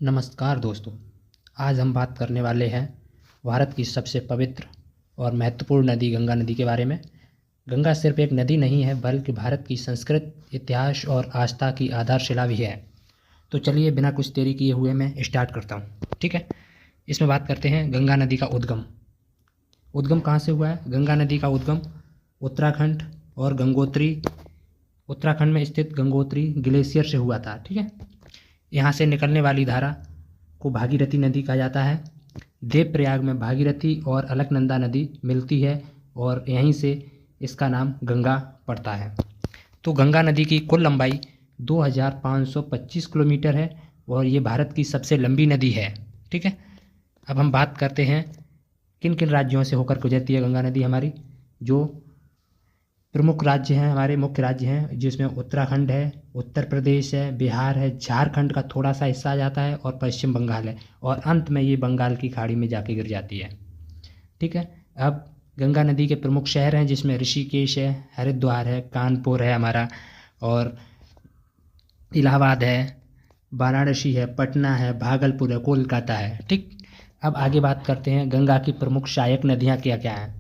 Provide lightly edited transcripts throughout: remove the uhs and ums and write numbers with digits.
नमस्कार दोस्तों, आज हम बात करने वाले हैं भारत की सबसे पवित्र और महत्वपूर्ण नदी गंगा नदी के बारे में। गंगा सिर्फ एक नदी नहीं है बल्कि भारत की संस्कृति, इतिहास और आस्था की आधारशिला भी है। तो चलिए बिना कुछ देरी किए हुए मैं स्टार्ट करता हूँ। ठीक है, इसमें बात करते हैं गंगा नदी का उद्गम। उद्गम कहाँ से हुआ है? गंगा नदी का उद्गम उत्तराखंड और गंगोत्री, उत्तराखंड में स्थित गंगोत्री ग्लेशियर से हुआ था। ठीक है, यहाँ से निकलने वाली धारा को भागीरथी नदी कहा जाता है। देवप्रयाग में भागीरथी और अलकनंदा नदी मिलती है और यहीं से इसका नाम गंगा पड़ता है। तो गंगा नदी की कुल लंबाई 2525 किलोमीटर है और ये भारत की सबसे लंबी नदी है। ठीक है, अब हम बात करते हैं किन किन राज्यों से होकर गुजरती है गंगा नदी हमारी। जो प्रमुख राज्य हैं, हमारे मुख्य राज्य हैं, जिसमें उत्तराखंड है, उत्तर प्रदेश है, बिहार है, झारखंड का थोड़ा सा हिस्सा आ जाता है और पश्चिम बंगाल है, और अंत में ये बंगाल की खाड़ी में जाके गिर जाती है। ठीक है, अब गंगा नदी के प्रमुख शहर हैं जिसमें ऋषिकेश है, हरिद्वार है, कानपुर है हमारा, और इलाहाबाद है, वाराणसी है, पटना है, भागलपुर है, कोलकाता है। ठीक, अब आगे बात करते हैं गंगा की प्रमुख सहायक नदियाँ क्या क्या हैं।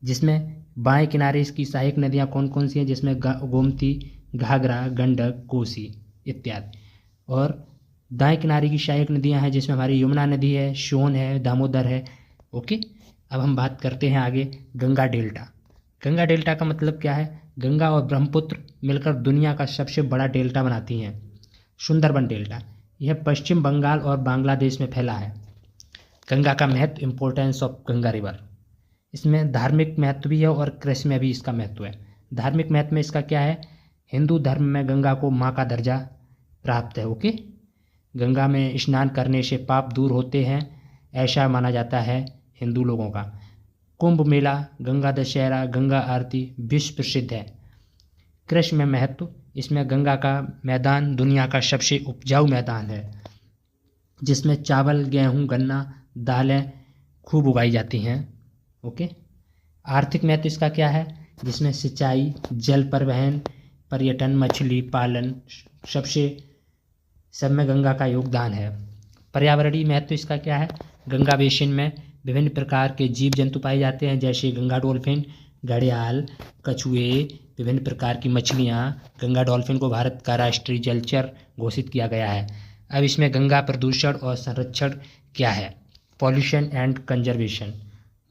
जिसमें बाएं किनारे इसकी सहायक नदियाँ कौन कौन सी हैं, जिसमें गोमती, घाघरा, गंडक, कोसी इत्यादि। और दाएं किनारे की सहायक नदियाँ हैं जिसमें हमारी यमुना नदी है, सोन है, दामोदर है। ओके, अब हम बात करते हैं आगे गंगा डेल्टा। गंगा डेल्टा का मतलब क्या है? गंगा और ब्रह्मपुत्र मिलकर दुनिया का सबसे बड़ा डेल्टा बनाती हैं, सुंदरबन डेल्टा। यह पश्चिम बंगाल और बांग्लादेश में फैला है। गंगा का महत्व, इम्पोर्टेंस ऑफ गंगा रिवर। इसमें धार्मिक महत्व भी है और कृषि में भी इसका महत्व है। धार्मिक महत्व में इसका क्या है? हिंदू धर्म में गंगा को माँ का दर्जा प्राप्त है। ओके, गंगा में स्नान करने से पाप दूर होते हैं, ऐसा माना जाता है हिंदू लोगों का। कुंभ मेला, गंगा दशहरा, गंगा आरती विश्व प्रसिद्ध है। कृषि में महत्व, इसमें गंगा का मैदान दुनिया का सबसे उपजाऊ मैदान है, जिसमें चावल, गेहूँ, गन्ना, दालें खूब उगाई जाती हैं। ओके, आर्थिक महत्व इसका क्या है? जिसमें सिंचाई, जल परिवहन, पर्यटन, मछली पालन सब में गंगा का योगदान है। पर्यावरणीय महत्व इसका क्या है? गंगा बेसिन में विभिन्न प्रकार के जीव जंतु पाए जाते हैं, जैसे गंगा डॉल्फिन, घड़ियाल, कछुए, विभिन्न प्रकार की मछलियाँ। गंगा डॉल्फिन को भारत का राष्ट्रीय जलचर घोषित किया गया है। अब इसमें गंगा प्रदूषण और संरक्षण क्या है? Pollution and conservation.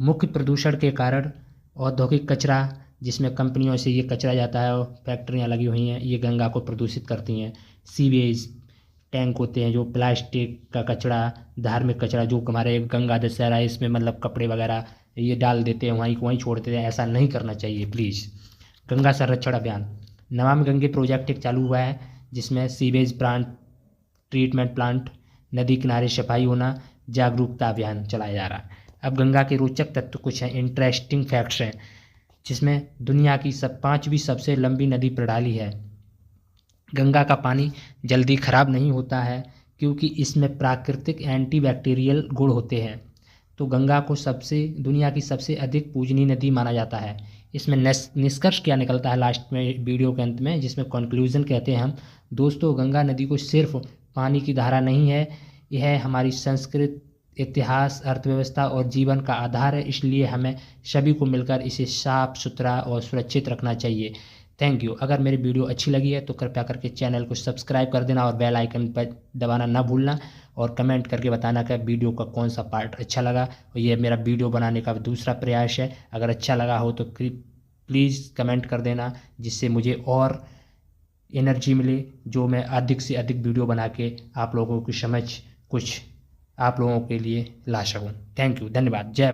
मुख्य प्रदूषण के कारण औद्योगिक कचरा, जिसमें कंपनियों से ये कचरा जाता है और फैक्ट्रियाँ लगी हुई हैं, ये गंगा को प्रदूषित करती हैं। सीवेज टैंक होते हैं, जो प्लास्टिक का कचरा, धार्मिक कचरा, जो हमारे गंगा दशहरा है इसमें मतलब कपड़े वगैरह ये डाल देते हैं, वहीं छोड़ देते हैं। ऐसा नहीं करना चाहिए प्लीज़। गंगा संरक्षण अभियान, नमामि गंगे प्रोजेक्ट एक चालू हुआ है, जिसमें सीवेज प्लांट, ट्रीटमेंट प्लांट, नदी किनारे सफाई होना, जागरूकता अभियान चलाया जा रहा है। अब गंगा के रोचक तत्व कुछ हैं, इंटरेस्टिंग फैक्ट्स हैं, जिसमें दुनिया की पांचवी सबसे लंबी नदी प्रणाली है। गंगा का पानी जल्दी खराब नहीं होता है क्योंकि इसमें प्राकृतिक एंटीबैक्टीरियल गुण होते हैं। तो गंगा को दुनिया की सबसे अधिक पूजनीय नदी माना जाता है। इसमें निष्कर्ष क्या निकलता है लास्ट में, वीडियो के अंत में, जिसमें कंक्लूजन कहते हैं हम। दोस्तों, गंगा नदी को सिर्फ पानी की धारा नहीं है, यह हमारी संस्कृति, इतिहास, अर्थव्यवस्था और जीवन का आधार है। इसलिए हमें सभी को मिलकर इसे साफ सुथरा और सुरक्षित रखना चाहिए। Thank you. अगर मेरी वीडियो अच्छी लगी है तो कृपया करके चैनल को सब्सक्राइब कर देना और बेल आइकन पर दबाना ना भूलना, और कमेंट करके बताना कि वीडियो का कौन सा पार्ट अच्छा लगा। और ये मेरा वीडियो बनाने का दूसरा प्रयास है। अगर अच्छा लगा हो तो प्लीज़ कमेंट कर देना, जिससे मुझे और एनर्जी मिले, जो मैं अधिक से अधिक वीडियो बना के आप लोगों की समझ कुछ आप लोगों के लिए ला सकूं। थैंक यू, धन्यवाद, जय।